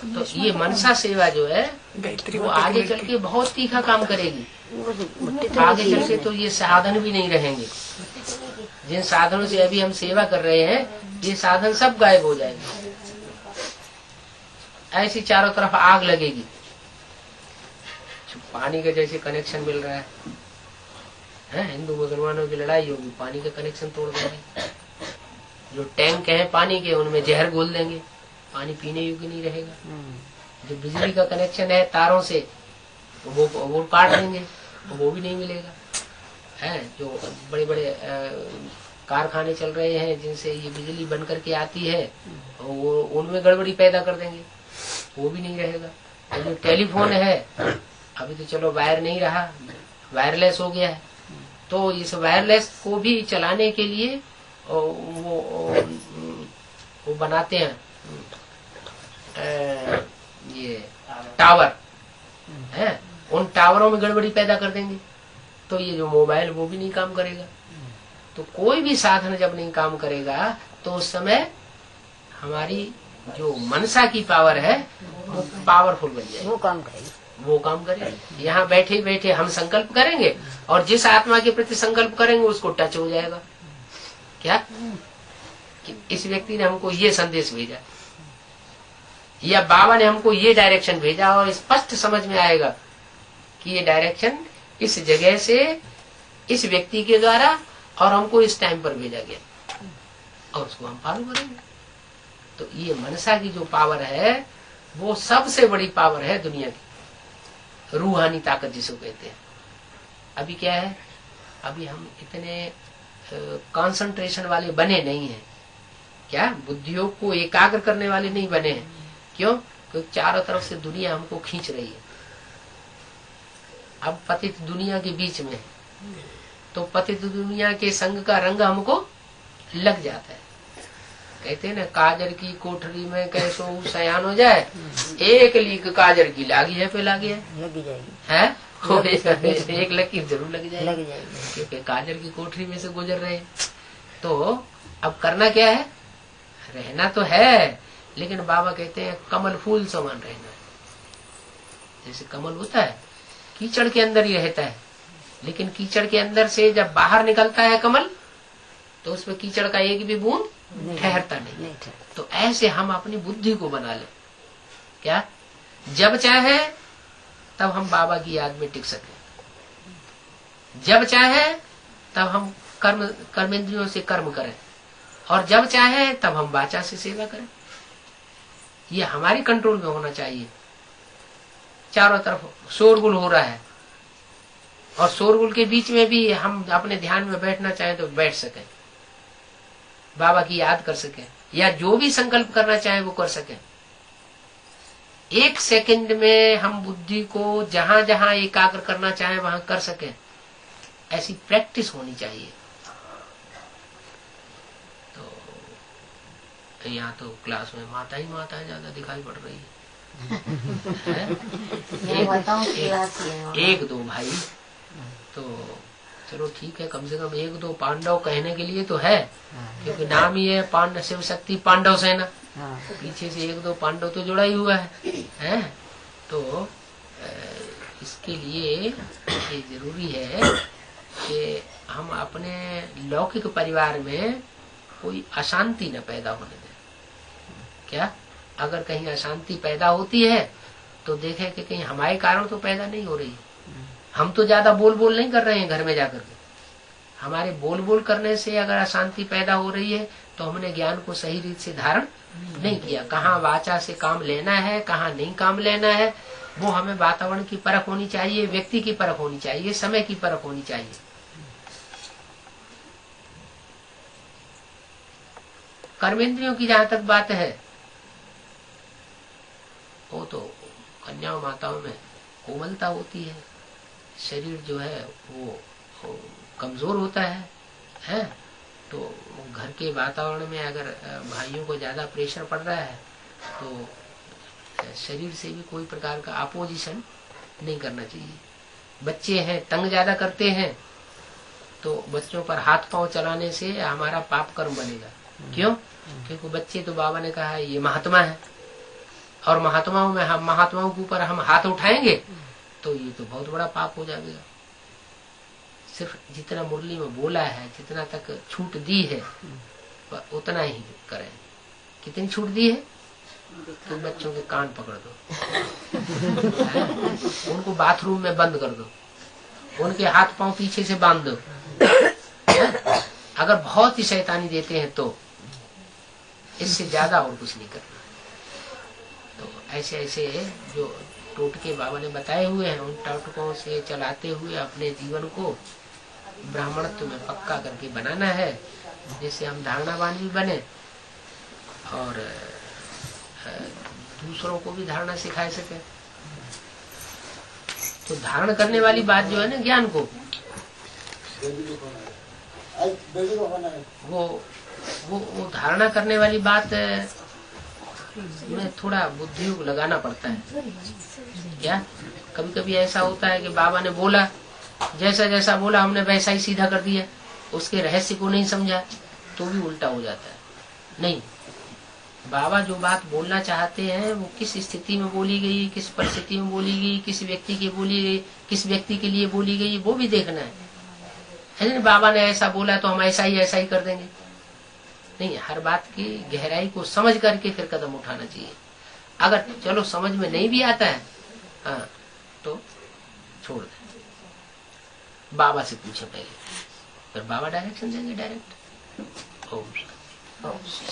तो ये मनसा सेवा जो है वो आगे चल के बहुत तीखा काम करेगी। आगे चल के तो ये साधन भी नहीं रहेंगे। जिन साधनों से अभी हम सेवा कर रहे हैं ये साधन सब गायब हो जाएंगे। ऐसी चारों तरफ आग लगेगी। पानी का जैसे कनेक्शन मिल रहा है, हिंदू मुसलमानों की लड़ाई होगी, पानी का कनेक्शन तोड़ देंगे। जो टैंक है पानी के उनमें जहर घोल देंगे, पानी पीने योग्य नहीं रहेगा। जो बिजली का कनेक्शन है तारों से वो काट देंगे, वो भी नहीं मिलेगा। जो बड़े बड़े कारखाने चल रहे हैं जिनसे ये बिजली बन करके आती है वो उनमें गड़बड़ी पैदा कर देंगे, वो भी नहीं रहेगा। और जो टेलीफोन है अभी तो चलो वायर नहीं रहा, वायरलेस हो गया है। तो इस वायरलेस को भी चलाने के लिए वो बनाते हैं ये टावर है, उन टावरों में गड़बड़ी पैदा कर देंगे। तो ये जो मोबाइल वो भी नहीं काम करेगा। तो कोई भी साधन जब नहीं काम करेगा तो उस समय हमारी जो मनसा की पावर है वो पावरफुल बन जाएगी, वो काम करेगी। यहाँ बैठे बैठे हम संकल्प करेंगे और जिस आत्मा के प्रति संकल्प करेंगे उसको टच हो जाएगा। क्या कि इस व्यक्ति ने हमको ये संदेश भेजा या बाबा ने हमको ये डायरेक्शन भेजा, और स्पष्ट समझ में आएगा कि ये डायरेक्शन इस जगह से इस व्यक्ति के द्वारा और हमको इस टाइम पर भेजा गया, और उसको हम फॉलो करेंगे। तो ये मनसा की जो पावर है वो सबसे बड़ी पावर है दुनिया की, रूहानी ताकत जिसको कहते हैं। अभी क्या है, अभी हम इतने कंसंट्रेशन वाले बने नहीं हैं। क्या बुद्धियों को एकाग्र करने वाले नहीं बने हैं। क्यों? क्योंकि चारों तरफ से दुनिया हमको खींच रही है। अब पतित दुनिया के बीच में, तो पतित दुनिया के संग का रंग हमको लग जाता है। कहते हैं ना, काजर की कोठरी में कैसो सयान हो जाए, एक लीक काजर की लागी है पे लागी है, लगी जाएगी है एक लकीर जरूर लग जाएगी, क्योंकि काजर की कोठरी में से गुजर रहे हैं। तो अब करना क्या है, रहना तो है, लेकिन बाबा कहते हैं कमल फूल समान रहना है। जैसे कमल होता है कीचड़ के अंदर ही रहता है, लेकिन कीचड़ के अंदर से जब बाहर निकलता है कमल तो उसमें कीचड़ का एक भी बूंद ठहरता नहीं। तो ऐसे हम अपनी बुद्धि को बना ले, क्या जब चाहे तब हम बाबा की याद में टिक सके, जब चाहे तब हम कर्मेंद्रियों से कर्म करें, और जब चाहे तब हम वाचा से सेवा करें। ये हमारी कंट्रोल में होना चाहिए। चारों तरफ शोरगुल हो रहा है, और शोरगुल के बीच में भी हम अपने ध्यान में बैठना चाहें तो बैठ सकें, बाबा की याद कर सकें, या जो भी संकल्प करना चाहें वो कर सकें। एक सेकंड में हम बुद्धि को जहां जहां एकाग्र करना चाहें वहां कर सकें, ऐसी प्रैक्टिस होनी चाहिए। तो यहाँ तो क्लास में माता ही माता ज्यादा दिखाई पड़ रही है, एक दो भाई तो चलो ठीक है, कम से कम एक दो पांडव कहने के लिए तो है, क्योंकि नाम ही है पांडव शिव शक्ति पांडव सेना, पीछे से एक दो पांडव तो जुड़ा ही हुआ है। तो इसके लिए ये जरूरी है कि हम अपने लौकिक परिवार में कोई अशांति न पैदा होने दें। क्या अगर कहीं अशांति पैदा होती है तो देखें कि कहीं हमारे कारण तो पैदा नहीं हो रही। हम तो ज्यादा बोल बोल नहीं कर रहे हैं घर में जाकर के, हमारे बोल बोल करने से अगर अशांति पैदा हो रही है तो हमने ज्ञान को सही रीत से धारण नहीं किया। कहाँ वाचा से काम लेना है, कहाँ नहीं काम लेना है, वो हमें वातावरण की परख होनी चाहिए, व्यक्ति की परख होनी चाहिए, समय की परख होनी चाहिए। कर्मेंद्रियों की जहां तक बात है, वो तो कन्याओं माताओं में कोमलता होती है, शरीर जो है वो कमजोर होता है। तो घर के वातावरण में अगर भाइयों को ज्यादा प्रेशर पड़ रहा है तो शरीर से भी कोई प्रकार का अपोजिशन नहीं करना चाहिए। बच्चे हैं तंग ज्यादा करते हैं तो बच्चों पर हाथ पांव चलाने से हमारा पाप कर्म बनेगा। क्यों? क्योंकि बच्चे तो बाबा ने कहा है ये महात्मा है, और महात्माओं में हम महात्माओं के ऊपर हम हाथ उठाएंगे तो ये तो बहुत बड़ा पाप हो जाएगा। सिर्फ जितना मुरली में बोला है, जितना तक छूट दी है उतना ही करें। कितनी छूट दी है? तो बच्चों के कान पकड़ दो, उनको बाथरूम में बंद कर दो, उनके हाथ पांव पीछे से बांध दो। अगर बहुत ही शैतानी देते हैं तो इससे ज्यादा और कुछ नहीं करना। तो ऐसे ऐसे जो टोटके बाबा ने बताए हुए हैं, उन टोटकों से चलाते हुए अपने जीवन को ब्राह्मणत्व में पक्का करके बनाना है, जिससे हम धारणावान भी बने और दूसरों को भी धारणा सिखा सके। तो धारण करने वाली बात जो है ना ज्ञान को, वो धारणा करने वाली बात में थोड़ा बुद्धि लगाना पड़ता है। क्या कभी कभी ऐसा होता है कि बाबा ने बोला, जैसा जैसा बोला हमने वैसा ही सीधा कर दिया, उसके रहस्य को नहीं समझा तो भी उल्टा हो जाता है। नहीं, बाबा जो बात बोलना चाहते हैं वो किस स्थिति में बोली गई, किस परिस्थिति में बोली गई, किस व्यक्ति की बोली गई, किस व्यक्ति के लिए बोली गई, वो भी देखना है। बाबा ने ऐसा बोला तो हम ऐसा ही कर देंगे, नहीं। हर बात की गहराई को समझ करके फिर कदम उठाना चाहिए। अगर चलो समझ में नहीं भी आता है, हाँ, तो छोड़ दे, बाबा से पूछे पहले, फिर बाबा डायरेक्शन देंगे डायरेक्ट। ओम शांति।